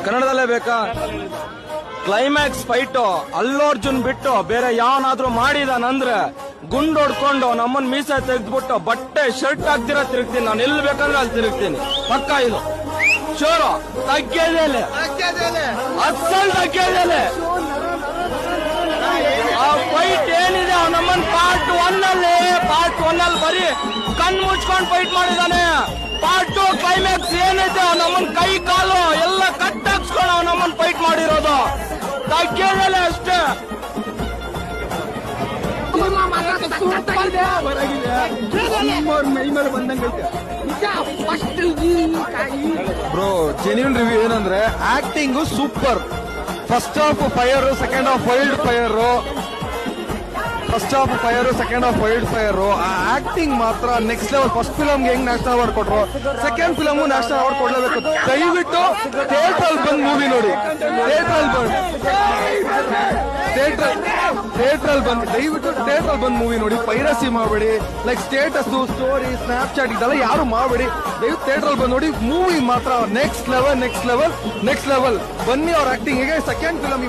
ಕನ್ನಡದಲ್ಲೇ ಬೇಕಾ? Climax fight Allu Arjun ಬಿಟ್ಟು ಬೇರೆ ಯಾವನಾದ್ರೂ ಮಾಡಿದಾನಂದ್ರೆ ಗುಂಡು ಹೊಡ್ಕೊಂಡು ನಮ್ಮನ್ ಮೀಸೆ ತೆಗೆದ್ಬಿಟ್ಟು ಬಟ್ಟೆ ಶರ್ಟ್ ಹಾಕ್ದಿರ ತಿರುಗ್ತೀನಿ. ನಾನು ಎಲ್ಲಿ ಬೇಕಂದ್ರೆ ಅಲ್ಲಿ ತಿರುಗ್ತೀನಿ. ಪಕ್ಕ ಇದು ಶೋರು ತಗ್ಗೇದೇಲೆ ಅಸಲ್ ತಗ್ಗೇದೇಲೆ. ಆ ಫೈಟ್ ಏನಿದೆ ನಮ್ಮನ್ ಪಾರ್ಟ್ ಒನ್ ಅಲ್ಲಿ ಬರೀ ಕಣ್ ಮುಚ್ಕೊಂಡು ಫೈಟ್ ಮಾಡಿದಾನೆ. ಪಾರ್ಟ್ 2 ಕ್ಲೈಮ್ಯಾಕ್ಸ್ ಏನೈತೆ ನಮ್ಮನ್ ಕೈ ಕಾಲು ಎಲ್ಲ ಕಟ್ ಹಾಕ್ಸ್ಕೊಂಡು ನಮ್ಮನ್ ಫೈಟ್ ಮಾಡಿರೋದು ತಗ್ಗೇದೇಲೆ ಅಷ್ಟೇ. ಬ್ರೋ ಜೆನ್ಯೂನ್ ರಿವ್ಯೂ ಏನಂದ್ರೆ acting super. First half fire, second half wild fire. First half fire, second half wild fire. ಆ ಆಕ್ಟಿಂಗ್ ಮಾತ್ರ ನೆಕ್ಸ್ಟ್ ಲೆವೆಲ್. ಫಸ್ಟ್ ಫಿಲಮ್ಗೆ ಹೆಂಗ್ ನ್ಯಾಷನಲ್ ಅವಾರ್ಡ್ ಕೊಟ್ರು, ಸೆಕೆಂಡ್ ಫಿಲಮ್ ನ್ಯಾಷನಲ್ ಅವಾರ್ಡ್ ಕೊಡ್ಲೇಬೇಕು. ದಯವಿಟ್ಟು theatre ಬಂದ್ movie ನೋಡಿ. ದಯವಿಟ್ಟು theatre ಬಂದ್ ಮೂವಿ ನೋಡಿ. ಪೈರಸಿ ಮಾಡಬೇಡಿ. ಲೈಕ್ ಸ್ಟೇಟಸ್, ಸ್ಟೋರಿ, ಸ್ನ್ಯಾಪ್ಚಾಟ್ ಇದೆಲ್ಲ ಯಾರು ಮಾಡಬೇಡಿ. ದಯವಿಟ್ಟು ಥಿಯೇಟರ್ ಬಂದ್ ನೋಡಿ. ಮೂವಿ ಮಾತ್ರ ನೆಕ್ಸ್ಟ್ ಲೆವೆಲ್. ಬನ್ನಿ ಅವ್ರ ಆಕ್ಟಿಂಗ್. Second film